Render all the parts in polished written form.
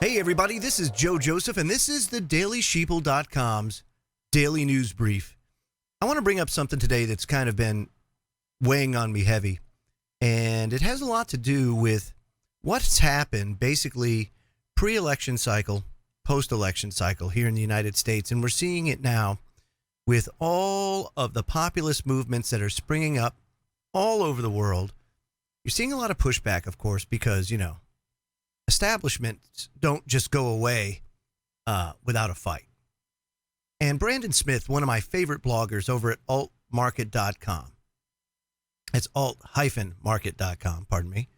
Hey, everybody, this is Joe Joseph, and this is the dailysheeple.com's Daily News Brief. I want to bring up something today that's kind of been weighing on me heavy, and it has a lot to do with what's happened basically pre-election cycle, post-election cycle here in the United States, and we're seeing it now with all of the populist movements that are springing up all over the world. You're seeing a lot of pushback, of course, because, establishments don't just go away without a fight. And Brandon Smith, one of my favorite bloggers over at altmarket.com, it's alt-market.com, pardon me,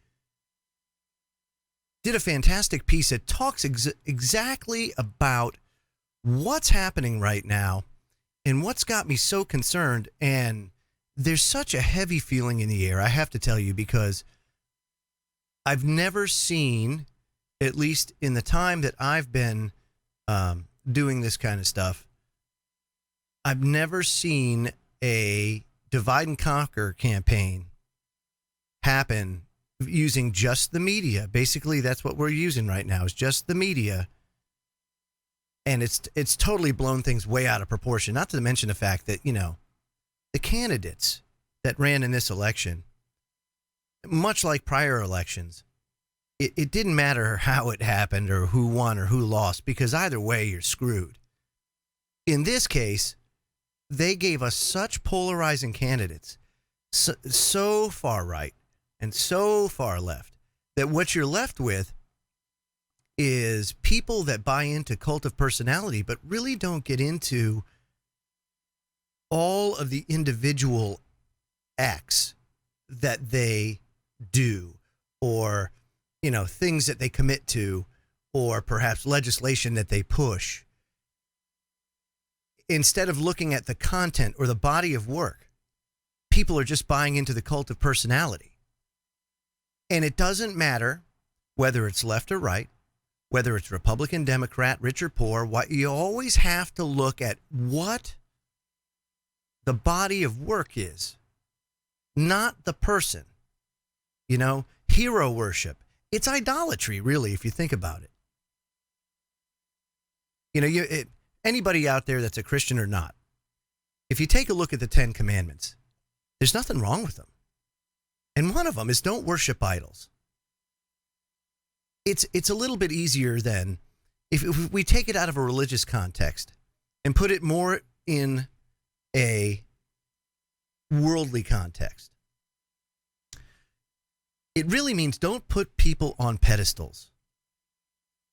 did a fantastic piece that talks exactly about what's happening right now and what's got me so concerned. And there's such a heavy feeling in the air, I have to tell you, because I've never seen, at least in the time that I've been doing this kind of stuff, I've never seen a divide and conquer campaign happen using just the media. Basically, that's what we're using right now, is just the media. And it's totally blown things way out of proportion, not to mention the fact that, the candidates that ran in this election, much like prior elections, it didn't matter how it happened or who won or who lost, because either way, you're screwed. In this case, they gave us such polarizing candidates, so far right and so far left, that what you're left with is people that buy into cult of personality, but really don't get into all of the individual acts that they do, or things that they commit to, or perhaps legislation that they push. Instead of looking at the content or the body of work, people are just buying into the cult of personality. And it doesn't matter whether it's left or right, whether it's Republican, Democrat, rich or poor. What you always have to look at what the body of work is, not the person. Hero worship. It's idolatry, really, if you think about it. Anybody out there that's a Christian or not, if you take a look at the 10 Commandments, there's nothing wrong with them. And one of them is don't worship idols. It's a little bit easier than if we take it out of a religious context and put it more in a worldly context. It really means don't put people on pedestals.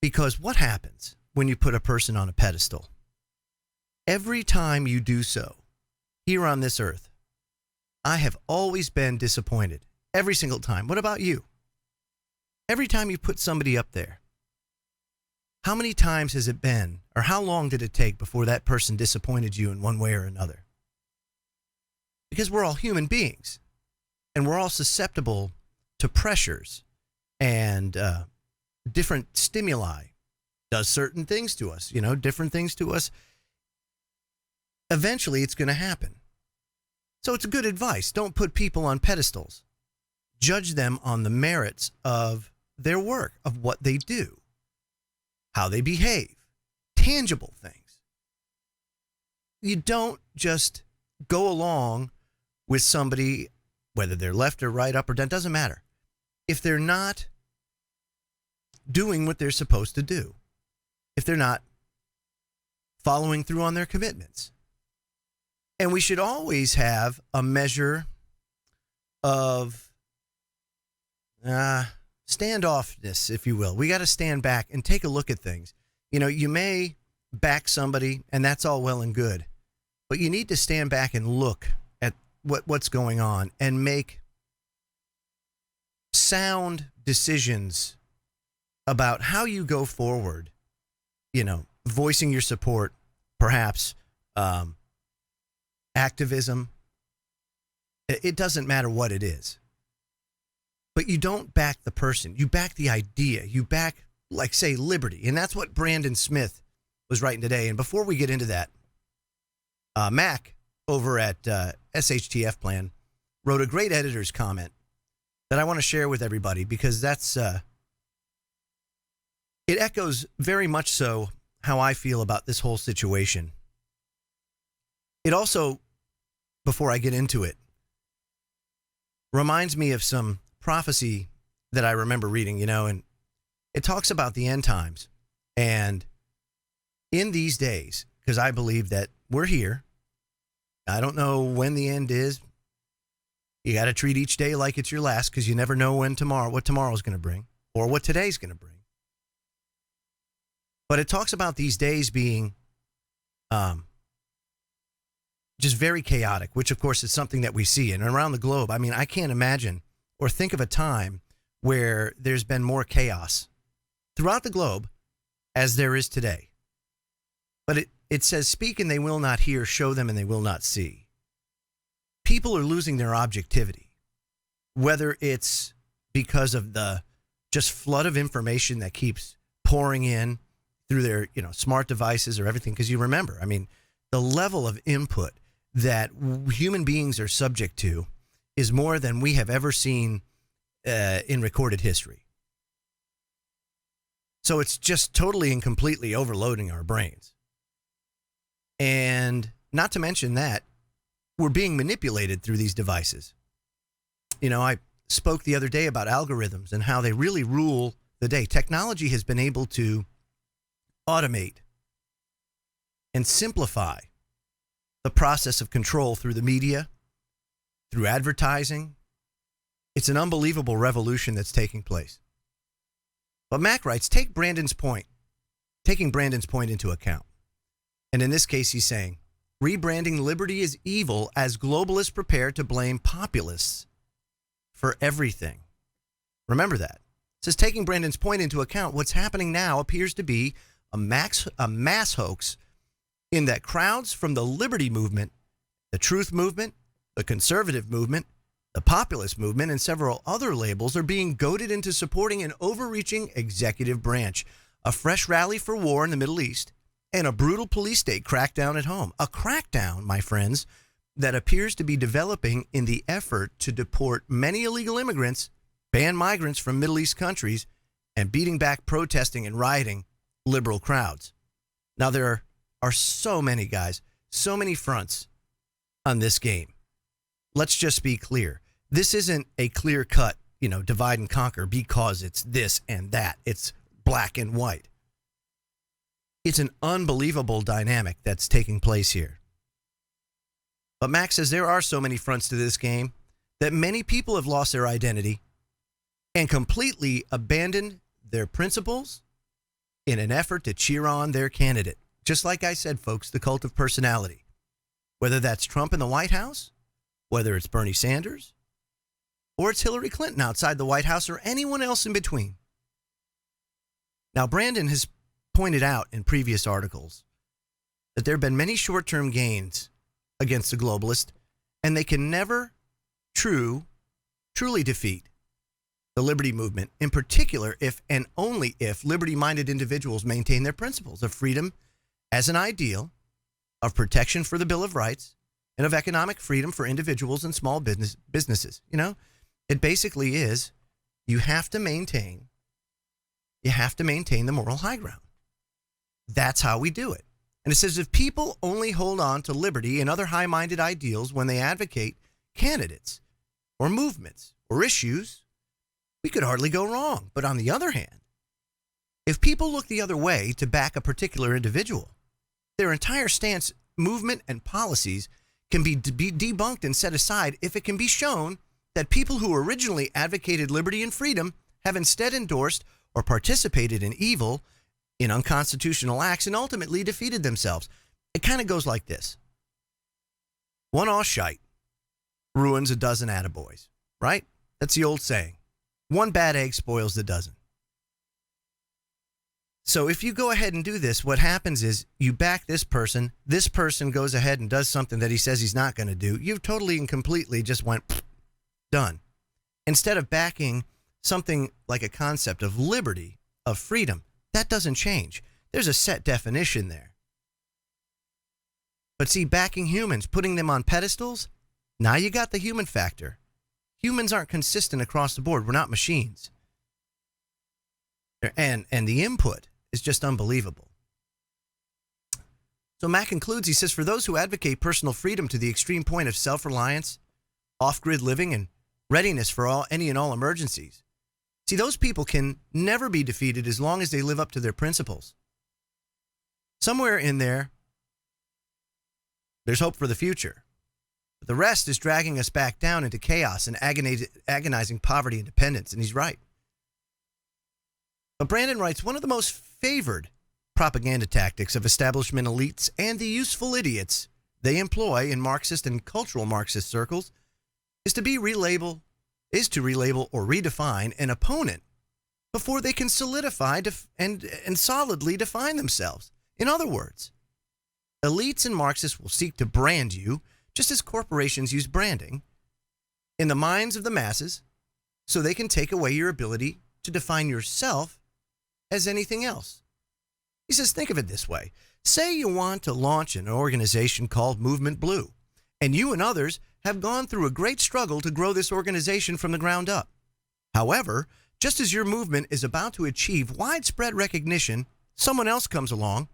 Because what happens when you put a person on a pedestal? Every time you do so, here on this earth, I have always been disappointed. Every single time. What about you? Every time you put somebody up there, how many times has it been, or how long did it take before that person disappointed you in one way or another? Because we're all human beings, and we're all susceptible to pressures and different stimuli. Does certain things to us, different things to us. Eventually, it's going to happen. So it's a good advice. Don't put people on pedestals. Judge them on the merits of their work, of what they do, how they behave, tangible things. You don't just go along with somebody, whether they're left or right, up or down, doesn't matter, if they're not doing what they're supposed to do, if they're not following through on their commitments. And we should always have a measure of standoffness, if you will. We got to stand back and take a look at things. You may back somebody, and that's all well and good, but you need to stand back and look at what's going on and make sound decisions about how you go forward, voicing your support, perhaps activism. It doesn't matter what it is. But you don't back the person. You back the idea. You back, like, say, liberty. And that's what Brandon Smith was writing today. And before we get into that, Mac over at SHTF Plan wrote a great editor's comment that I want to share with everybody, because that's It echoes very much so how I feel about this whole situation. It also, before I get into it, reminds me of some prophecy that I remember reading, and it talks about the end times. And in these days, because I believe that we're here, I don't know when the end is. You got to treat each day like it's your last, because you never know what tomorrow's going to bring or what today's going to bring. But it talks about these days being just very chaotic, which of course is something that we see. And around the globe, I mean, I can't imagine or think of a time where there's been more chaos throughout the globe as there is today. But it says, speak and they will not hear, show them and they will not see. People are losing their objectivity, whether it's because of the just flood of information that keeps pouring in through their, smart devices or everything. Because you remember, I mean, the level of input that human beings are subject to is more than we have ever seen in recorded history. So it's just totally and completely overloading our brains. And not to mention that we're being manipulated through these devices. I spoke the other day about algorithms and how they really rule the day. Technology has been able to automate and simplify the process of control through the media, through advertising. It's an unbelievable revolution that's taking place. But Mac writes, taking Brandon's point into account. And in this case, he's saying, rebranding liberty as evil as globalists prepare to blame populists for everything. Remember that. It says, taking Brandon's point into account, what's happening now appears to be a mass hoax in that crowds from the liberty movement, the truth movement, the conservative movement, the populist movement, and several other labels are being goaded into supporting an overreaching executive branch, a fresh rally for war in the Middle East, and a brutal police state crackdown at home. A crackdown, my friends, that appears to be developing in the effort to deport many illegal immigrants, ban migrants from Middle East countries, and beating back protesting and rioting liberal crowds. Now, there are so many guys, so many fronts on this game. Let's just be clear. This isn't a clear cut, divide and conquer because it's this and that. It's black and white. It's an unbelievable dynamic that's taking place here. But Max says there are so many fronts to this game that many people have lost their identity and completely abandoned their principles in an effort to cheer on their candidate. Just like I said, folks, the cult of personality. Whether that's Trump in the White House, whether it's Bernie Sanders, or it's Hillary Clinton outside the White House, or anyone else in between. Now, Brandon has pointed out in previous articles that there have been many short-term gains against the globalist, and they can never truly defeat the liberty movement, in particular if and only if liberty-minded individuals maintain their principles of freedom as an ideal, of protection for the Bill of Rights, and of economic freedom for individuals and small businesses. It basically is you have to maintain the moral high ground. That's how we do it. And it says if people only hold on to liberty and other high-minded ideals when they advocate candidates or movements or issues, we could hardly go wrong. But on the other hand, if people look the other way to back a particular individual, their entire stance, movement, and policies can be debunked and set aside if it can be shown that people who originally advocated liberty and freedom have instead endorsed or participated in evil, in unconstitutional acts, and ultimately defeated themselves. It kind of goes like this. One shite ruins a dozen attaboys, right? That's the old saying. One bad egg spoils the dozen. So if you go ahead and do this, what happens is you back this person goes ahead and does something that he says he's not going to do. You've totally and completely just went, done. Instead of backing something like a concept of liberty, of freedom, that doesn't change. There's a set definition there. But see, backing humans, putting them on pedestals, now you got the human factor. Humans aren't consistent across the board. We're not machines. And the input is just unbelievable. So Matt concludes, he says, for those who advocate personal freedom to the extreme point of self-reliance, off-grid living, and readiness for any and all emergencies, see, those people can never be defeated as long as they live up to their principles. Somewhere in there, there's hope for the future. But the rest is dragging us back down into chaos and agonizing poverty and dependence, and he's right. But Brandon writes, one of the most favored propaganda tactics of establishment elites and the useful idiots they employ in Marxist and cultural Marxist circles is to relabel or redefine an opponent before they can solidify and solidly define themselves. In other words, elites and Marxists will seek to brand you just as corporations use branding in the minds of the masses so they can take away your ability to define yourself as anything else. He says, think of it this way. Say you want to launch an organization called Movement Blue, and you and others have gone through a great struggle to grow this organization from the ground up. However, just as your movement is about to achieve widespread recognition, someone else comes along,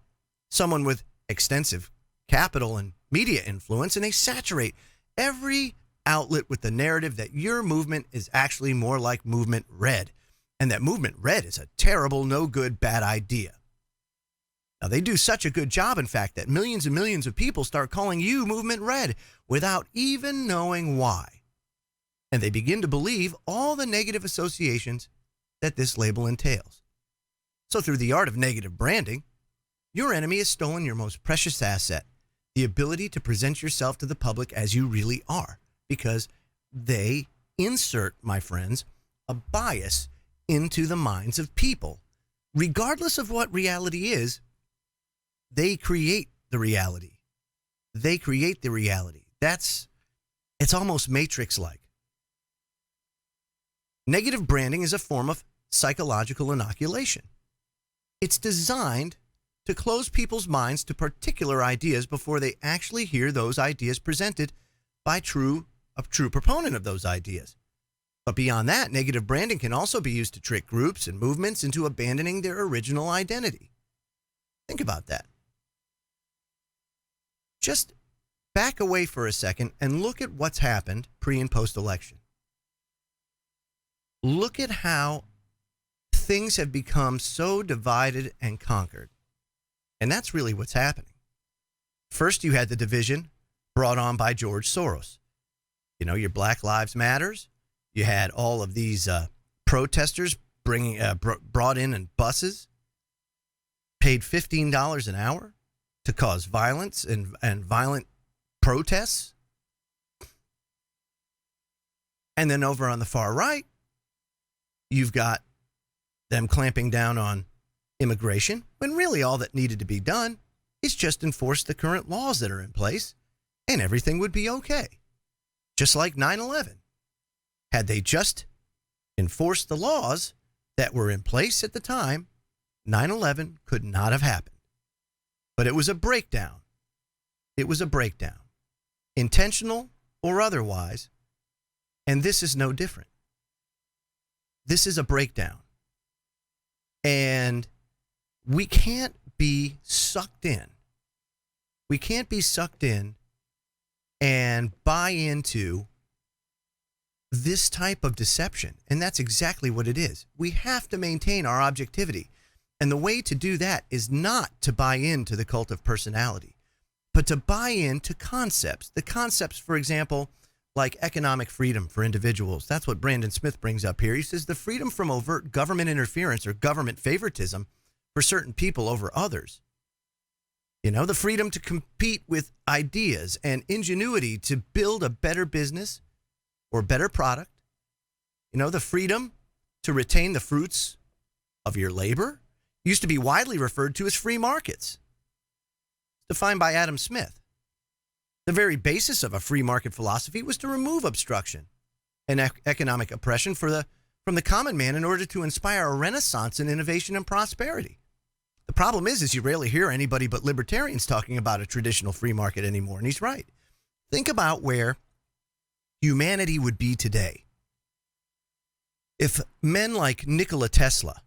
someone with extensive capital and media influence, and they saturate every outlet with the narrative that your movement is actually more like Movement Red, and that Movement Red is a terrible, no good, bad idea. Now, they do such a good job, in fact, that millions and millions of people start calling you Movement Red without even knowing why. And they begin to believe all the negative associations that this label entails. So through the art of negative branding, your enemy has stolen your most precious asset, the ability to present yourself to the public as you really are, because they insert, my friends, a bias into the minds of people. Regardless of what reality is, they create the reality. They create the reality. It's almost Matrix-like. Negative branding is a form of psychological inoculation. It's designed to close people's minds to particular ideas before they actually hear those ideas presented by a true proponent of those ideas. But beyond that, negative branding can also be used to trick groups and movements into abandoning their original identity. Think about that. Just back away for a second and look at what's happened pre- and post-election. Look at how things have become so divided and conquered. And that's really what's happening. First, you had the division brought on by George Soros. You know, your Black Lives Matters. You had all of these protesters brought in buses, paid $15 an hour to cause violence and violent protests. And then over on the far right, you've got them clamping down on immigration, when really all that needed to be done is just enforce the current laws that are in place, and everything would be okay. Just like 9/11. Had they just enforced the laws that were in place at the time, 9/11 could not have happened. But it was a breakdown. It was a breakdown, intentional or otherwise, and this is no different. This is a breakdown. And we can't be sucked in. We can't be sucked in and buy into this type of deception. And that's exactly what it is. We have to maintain our objectivity. And the way to do that is not to buy into the cult of personality, but to buy into concepts. The concepts, for example, like economic freedom for individuals. That's what Brandon Smith brings up here. He says the freedom from overt government interference or government favoritism for certain people over others. You know, the freedom to compete with ideas and ingenuity to build a better business or better product. You know, the freedom to retain the fruits of your labor used to be widely referred to as free markets, defined by Adam Smith. The very basis of a free market philosophy was to remove obstruction and economic oppression from the common man in order to inspire a renaissance in innovation and prosperity. The problem is you rarely hear anybody but libertarians talking about a traditional free market anymore, and he's right. Think about where humanity would be today if men like Nikola Tesla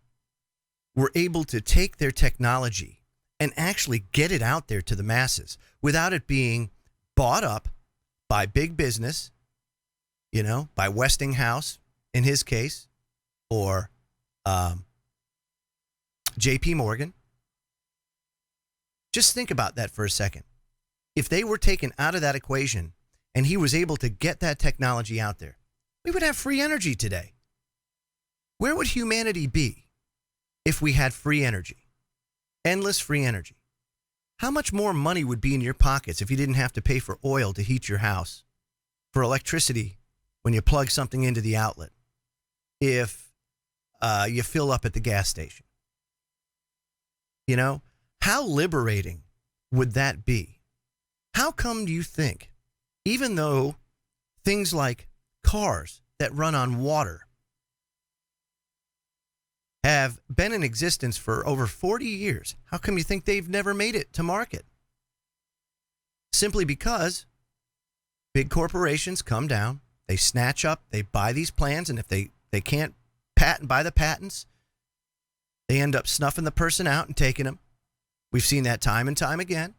were able to take their technology and actually get it out there to the masses without it being bought up by big business, by Westinghouse in his case, or J.P. Morgan. Just think about that for a second. If they were taken out of that equation and he was able to get that technology out there, we would have free energy today. Where would humanity be if we had free energy? Endless free energy. How much more money would be in your pockets if you didn't have to pay for oil to heat your house, for electricity when you plug something into the outlet, if you fill up at the gas station? How liberating would that be? How come do you think, even though things like cars that run on water have been in existence for over 40 years, how come you think they've never made it to market? Simply because big corporations come down, they snatch up, they buy these plans, and if they can't buy the patents, they end up snuffing the person out and taking them. We've seen that time and time again.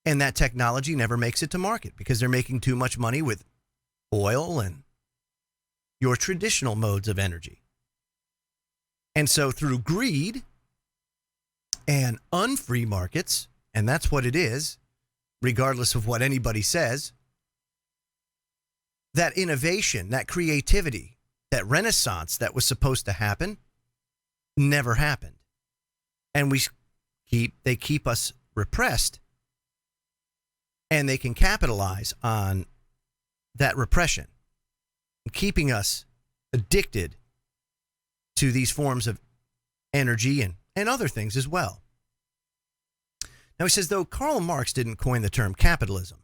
And that technology never makes it to market because they're making too much money with oil and your traditional modes of energy. And so through greed and unfree markets, and that's what it is, regardless of what anybody says, that innovation, that creativity, that renaissance that was supposed to happen never happened. And they keep us repressed, and they can capitalize on that repression, keeping us addicted to these forms of energy and other things as well. Now he says, though Karl Marx didn't coin the term capitalism,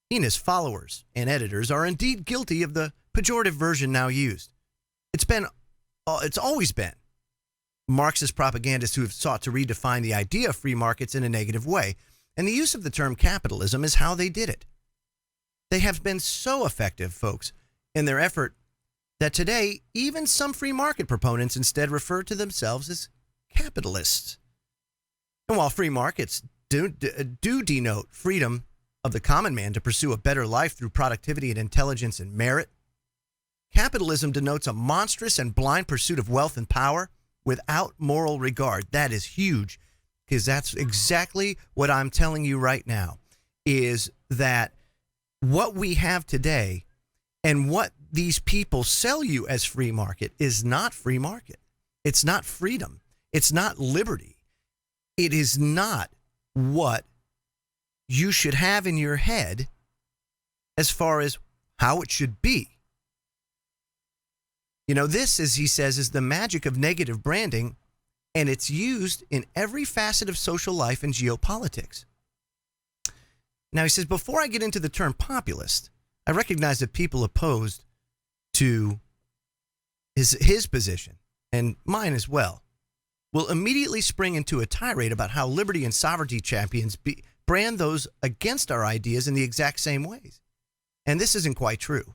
he and his followers and editors are indeed guilty of the pejorative version now used. It's always been Marxist propagandists who have sought to redefine the idea of free markets in a negative way, and the use of the term capitalism is how they did it. They have been so effective, folks, in their effort that today even some free market proponents instead refer to themselves as capitalists. And while free markets do denote freedom of the common man to pursue a better life through productivity and intelligence and merit, capitalism denotes a monstrous and blind pursuit of wealth and power without moral regard. That is huge, because that's exactly what I'm telling you right now, is that what we have today and what these people sell you as free market is not free market. It's not freedom. It's not liberty. It is not what you should have in your head as far as how it should be. This, as he says, is the magic of negative branding, and it's used in every facet of social life and geopolitics. Now, he says, before I get into the term populist, I recognize that people opposed to his position, and mine as well, will immediately spring into a tirade about how liberty and sovereignty champions brand those against our ideas in the exact same ways. And this isn't quite true.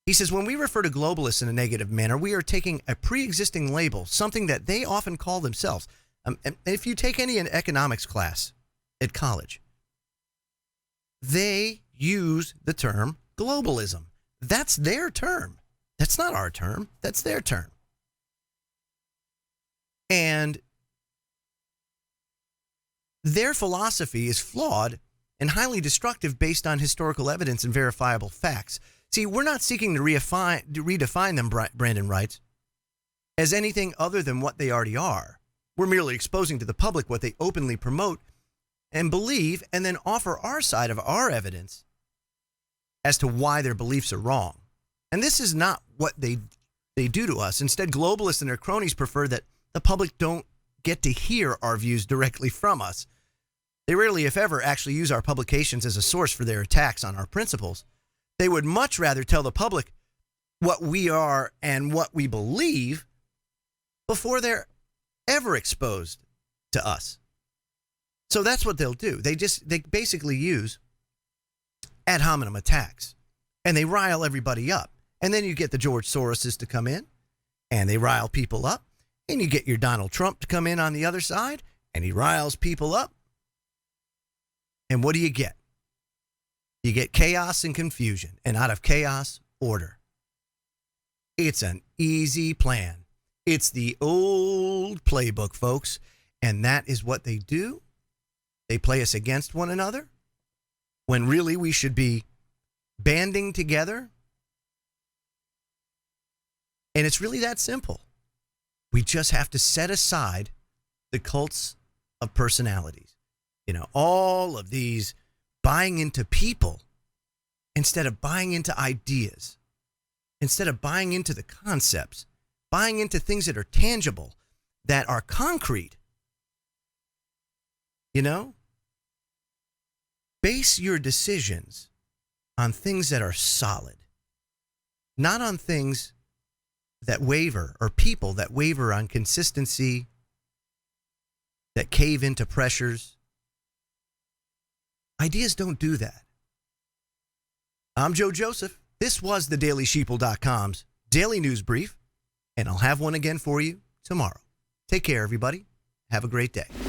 He says, when we refer to globalists in a negative manner, we are taking a pre-existing label, something that they often call themselves. And if you take any economics class at college, they use the term globalism. That's their term. That's not our term. That's their term. And their philosophy is flawed and highly destructive based on historical evidence and verifiable facts. See, we're not seeking to redefine them, Brandon writes, as anything other than what they already are. We're merely exposing to the public what they openly promote and believe, and then offer our side of our evidence as to why their beliefs are wrong. And this is not what they do to us. Instead, globalists and their cronies prefer that the public don't get to hear our views directly from us. They rarely, if ever, actually use our publications as a source for their attacks on our principles. They would much rather tell the public what we are and what we believe before they're ever exposed to us. So that's what they'll do. They basically use ad hominem attacks, and they rile everybody up. And then you get the George Soroses to come in, and they rile people up, And you get your Donald Trump to come in on the other side, and he riles people up. And what do you get? You get chaos and confusion, and out of chaos, order. It's an easy plan. It's the old playbook, folks, and that is what they do. They play us against one another when really we should be banding together. And it's really that simple. We just have to set aside the cults of personalities. All of these buying into people instead of buying into ideas, instead of buying into the concepts, buying into things that are tangible, that are concrete. Base your decisions on things that are solid, not on things that waver or people that waver on consistency, that cave into pressures. Ideas don't do that. I'm Joe Joseph. This was the dailysheeple.com's daily news brief, and I'll have one again for you tomorrow. Take care, everybody. Have a great day.